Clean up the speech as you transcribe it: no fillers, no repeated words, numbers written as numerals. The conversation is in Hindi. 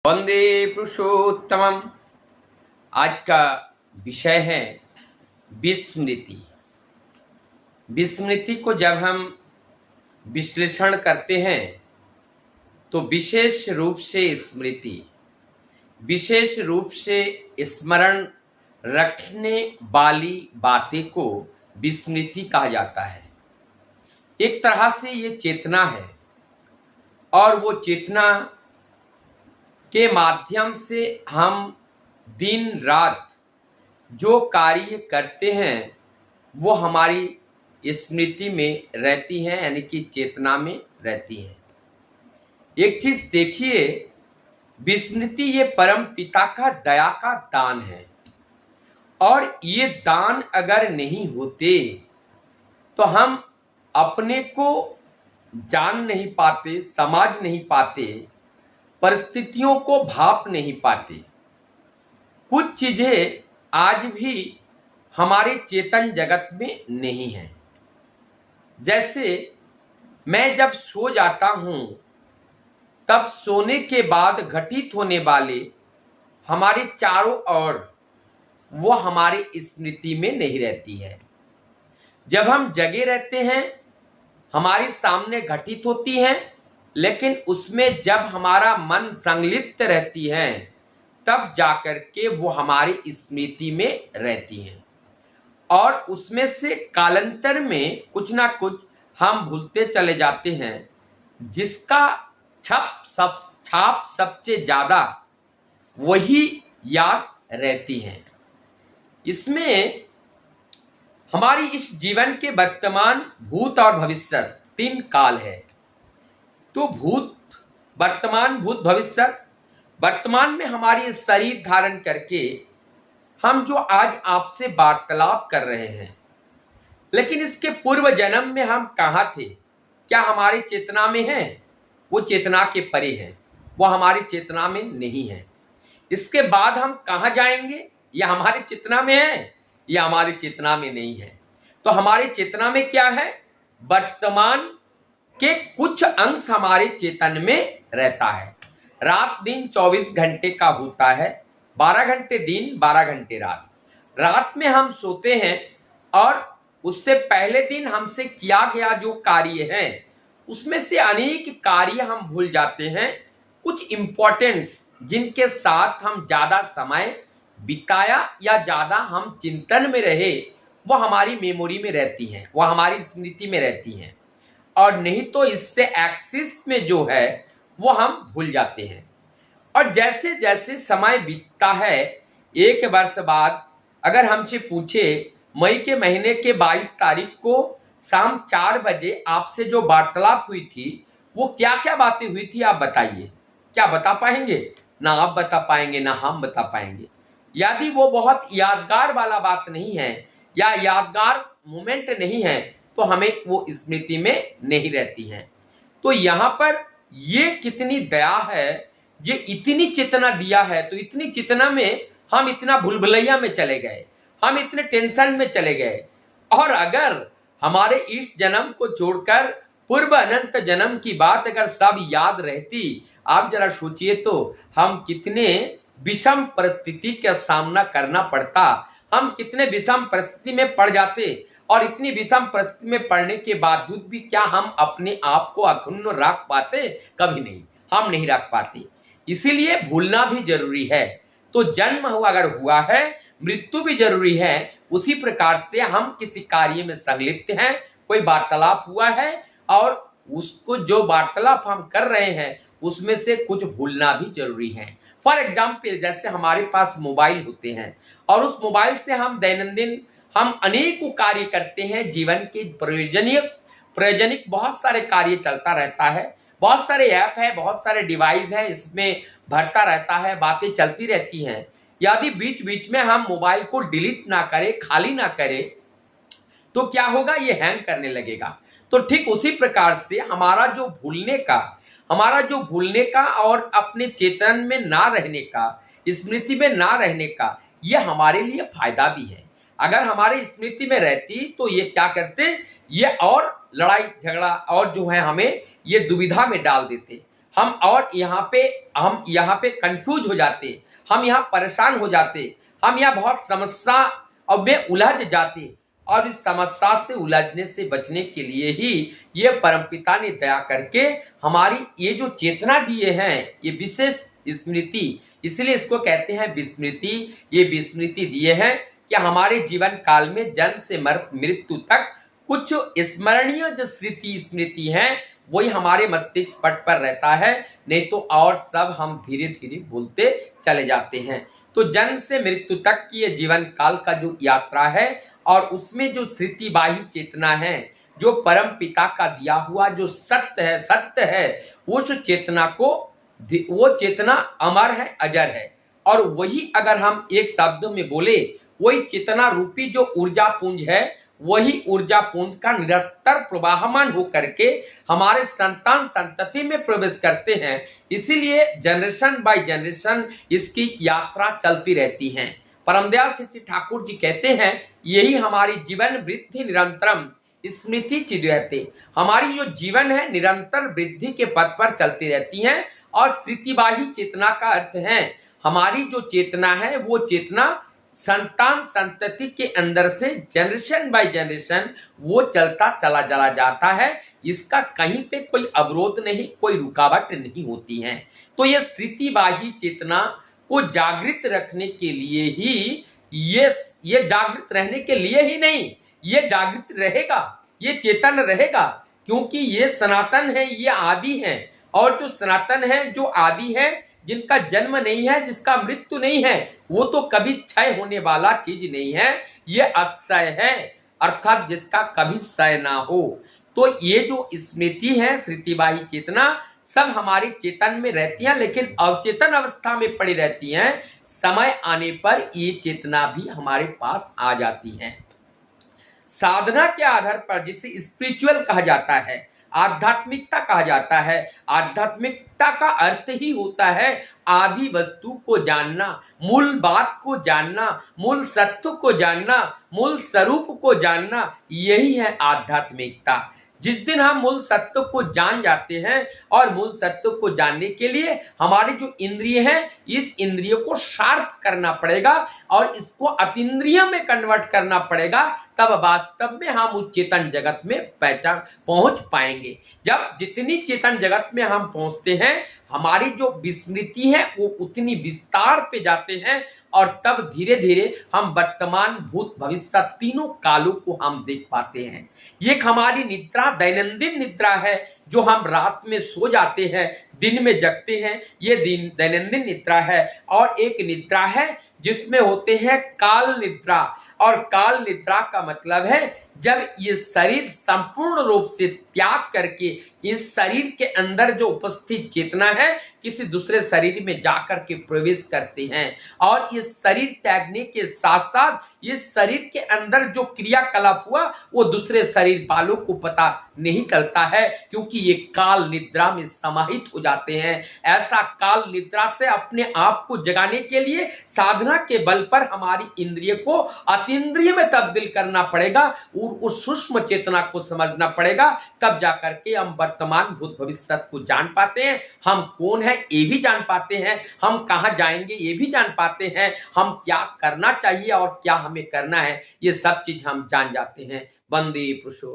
वंदे पुरुषोत्तमम। आज का विषय है विस्मृति। विस्मृति को जब हम विश्लेषण करते हैं तो विशेष रूप से स्मृति, विशेष रूप से स्मरण रखने वाली बातें को विस्मृति कहा जाता है। एक तरह से ये चेतना है और वो चेतना के माध्यम से हम दिन रात जो कार्य करते हैं वो हमारी स्मृति में रहती हैं, यानी कि चेतना में रहती हैं। एक चीज देखिए, विस्मृति ये परम पिता का दया का दान है और ये दान अगर नहीं होते तो हम अपने को जान नहीं पाते, समझ नहीं पाते, परिस्थितियों को भाप नहीं पाते। कुछ चीजें आज भी हमारे चेतन जगत में नहीं हैं। जैसे मैं जब सो जाता हूं तब सोने के बाद घटित होने वाले हमारे चारों ओर वो हमारी स्मृति में नहीं रहती है। जब हम जगे रहते हैं हमारे सामने घटित होती हैं, लेकिन उसमें जब हमारा मन संलिप्त रहती है तब जाकर के वो हमारी स्मृति में रहती हैं और उसमें से कालांतर में कुछ ना कुछ हम भूलते चले जाते हैं, जिसका छाप सबसे ज्यादा वही याद रहती हैं। इसमें हमारी इस जीवन के वर्तमान, भूत और भविष्य 3 काल है। तो भूत, वर्तमान, भूत, भविष्य। वर्तमान में हमारी शरीर धारण करके हम जो आज आपसे वार्तालाप कर रहे हैं, लेकिन इसके पूर्व जन्म में हम कहाँ थे? क्या हमारी चेतना में है? वो चेतना के परे है, वो हमारी चेतना में नहीं है। इसके बाद हम कहाँ जाएंगे? यह हमारी चेतना में है या हमारी चेतना में नहीं है? तो हमारी चेतना में क्या है? वर्तमान के कुछ अंश हमारे चेतन में रहता है। रात दिन 24 घंटे का होता है, 12 घंटे दिन, 12 घंटे रात। रात में हम सोते हैं और उससे पहले दिन हमसे किया गया जो कार्य है उसमें से अनेक कार्य हम भूल जाते हैं। कुछ इंपॉर्टेंस जिनके साथ हम ज्यादा समय बिताया या ज्यादा हम चिंतन में रहे वो हमारी मेमोरी में रहती हैं, वो हमारी स्मृति में रहती हैं, और नहीं तो इससे एक्सिस में जो है वो हम भूल जाते हैं। और जैसे जैसे समय बीतता है, 1 वर्ष बाद अगर हमसे पूछे मई के महीने के 22 तारीख को शाम 4 बजे आपसे जो वार्तालाप हुई थी वो क्या क्या बातें हुई थी, आप बताइए। क्या बता पाएंगे? ना आप बता पाएंगे ना हम बता पाएंगे। यदि वो बहुत यादगार वाला बात नहीं है या यादगार मोमेंट नहीं है तो हमें वो स्मृति में नहीं रहती हैं। तो यहाँ पर ये कितनी दया है, ये इतनी चेतना दिया है, तो इतनी चेतना में हम इतना भूलभुलैया में चले गए, हम इतने टेंशन में चले गए। और अगर हमारे इस जन्म को छोड़कर पूर्व अनंत जन्म की बात अगर सब याद रहती, आप जरा सोचिए तो हम कितने विषम परिस्थिति का सामना करना पड़ता, हम कितने विषम परिस्थिति में पड़ जाते। और इतनी विषम परिस्थिति में पड़ने के बावजूद भी क्या हम अपने आप को अखुन्न रख पाते? कभी नहीं, हम नहीं रख पाते। इसीलिए भूलना भी जरूरी है। तो जन्म हुआ अगर हुआ है, मृत्यु भी जरूरी है। उसी प्रकार से हम किसी कार्य में संलिप्त हैं, कोई वार्तालाप हुआ है और उसको जो वार्तालाप हम कर रहे हैं उसमें से कुछ भूलना भी जरूरी है। फॉर एग्जाम्पल, जैसे हमारे पास मोबाइल होते हैं और उस मोबाइल से हम दैनंदिन हम अनेकों कार्य करते हैं। जीवन के प्रयोजनिक बहुत सारे कार्य चलता रहता है, बहुत सारे ऐप है, बहुत सारे डिवाइस है, इसमें भरता रहता है, बातें चलती रहती हैं। यदि बीच बीच में हम मोबाइल को डिलीट ना करें, खाली ना करें, तो क्या होगा? ये हैंग करने लगेगा। तो ठीक उसी प्रकार से हमारा जो भूलने का और अपने चेतन में ना रहने का, स्मृति में ना रहने का, ये हमारे लिए फायदा भी है। अगर हमारी स्मृति में रहती तो ये क्या करते? ये और लड़ाई झगड़ा और जो है हमें ये दुविधा में डाल देते। हम यहाँ पे कंफ्यूज हो जाते, हम यहाँ परेशान हो जाते, हम यहाँ बहुत समस्या और में उलझ जाते। और इस समस्या से उलझने से बचने के लिए ही ये परमपिता ने दया करके हमारी ये जो चेतना दिए हैं, ये विशेष स्मृति, इसलिए इसको कहते हैं विस्मृति। ये विस्मृति दिए हैं कि हमारे जीवन काल में जन्म से मृत्यु तक कुछ स्मरणीय जो स्मृति हैं वही हमारे मस्तिष्क पट पर रहता है, नहीं तो और सब हम धीरे धीरे भूलते चले जाते हैं। तो जन्म से मृत्यु तक की ये जीवन काल का जो यात्रा है और उसमें जो स्मृतिवाही चेतना है, जो परम पिता का दिया हुआ जो सत्य है, उस चेतना को, वो चेतना अमर है, अजर है। और वही अगर हम एक शब्द में बोले, वही चेतना रूपी जो ऊर्जा पुंज है, वही ऊर्जा पुंज का निरंतर प्रवाहमान होकर के हमारे संतान संतति में प्रवेश करते हैं। इसीलिए जनरेशन बाय जनरेशन इसकी यात्रा चलती रहती है। परमदयाल श्री ठाकुर जी कहते हैं, यही हमारी जीवन वृद्धि निरंतरम स्मृति चिदयते। हमारी जो जीवन है निरंतर वृद्धि के पथ पर चलती रहती है। और स्मृतिवाही चेतना का अर्थ है हमारी जो चेतना है वो चेतना संतान संतति के अंदर से जनरेशन बाय जनरेशन वो चलता चला जाता है। इसका कहीं पे कोई अवरोध नहीं, कोई रुकावट नहीं होती है। तो ये स्मृतिवाही चेतना को जागृत रखने के लिए ही ये जागृत रहने के लिए ही नहीं, ये जागृत रहेगा, ये चेतन रहेगा, क्योंकि ये सनातन है, ये आदि है। और जो सनातन है, जो आदि है, जिनका जन्म नहीं है, जिसका मृत्यु नहीं है, वो तो कभी क्षय होने वाला चीज नहीं है, ये अक्षय है, अर्थात जिसका कभी क्षय ना हो। तो ये जो स्मृति है, स्मृतिवाही चेतना, सब हमारी चेतन में रहती हैं, लेकिन अवचेतन अवस्था में पड़ी रहती हैं। समय आने पर ये चेतना भी हमारे पास आ जाती है। साधना के आधार पर, जिसे स्पिरिचुअल कहा जाता है, आध्यात्मिकता कहा जाता है। आध्यात्मिकता का अर्थ ही होता है आदि वस्तु को जानना, मूल बात को जानना, मूल सत्य को जानना, मूल स्वरूप को जानना, यही है आध्यात्मिकता। जिस दिन हम मूल सत्य को जान जाते हैं, और मूल सत्य को जानने के लिए हमारी जो इंद्रिय है, इस इंद्रिय को शार्प करना पड़ेगा और इसको अतीन्द्रिय में कन्वर्ट करना पड़ेगा, तब वास्तव में हम उस चेतन जगत में पहुंच पाएंगे। जब जितनी चेतन जगत में हम पहुंचते हैं, हमारी जो विस्मृति है वो उतनी विस्तार पे जाते हैं, और तब धीरे धीरे हम वर्तमान भूत भविष्य तीनों कालों को हम देख पाते हैं। ये हमारी निद्रा दैनंदिन निद्रा है, जो हम रात में सो जाते हैं, दिन में जगते हैं, ये दैनंदिन निद्रा है। और एक निद्रा है जिसमें होते हैं काल निद्रा, और काल निद्रा का मतलब है जब ये शरीर संपूर्ण रूप से त्याग करके इस शरीर के अंदर जो उपस्थित चेतना है किसी दूसरे शरीर में जाकर के प्रवेश करते हैं। और ये शरीर त्यागने के साथ साथ ये शरीर के अंदर जो क्रियाकलाप हुआ वो दूसरे शरीर वालों को पता नहीं चलता है, क्योंकि ये काल निद्रा में समाहित हो जाते हैं। ऐसा काल निद्रा से अपने आप को जगाने के लिए साधना के बल पर हमारी इंद्रिय को अतीन्द्रिय में तब्दील करना पड़ेगा, और उस सूक्ष्म चेतना को समझना पड़ेगा, तब जाकर के हम वर्तमान भूत भविष्य को जान पाते हैं। हम कौन है ये भी जान पाते हैं, हम कहाँ जाएंगे ये भी जान पाते हैं, हम क्या करना चाहिए और क्या हमें करना है, ये सब चीज हम जान जाते हैं। वंदे पुरुषोत्तम।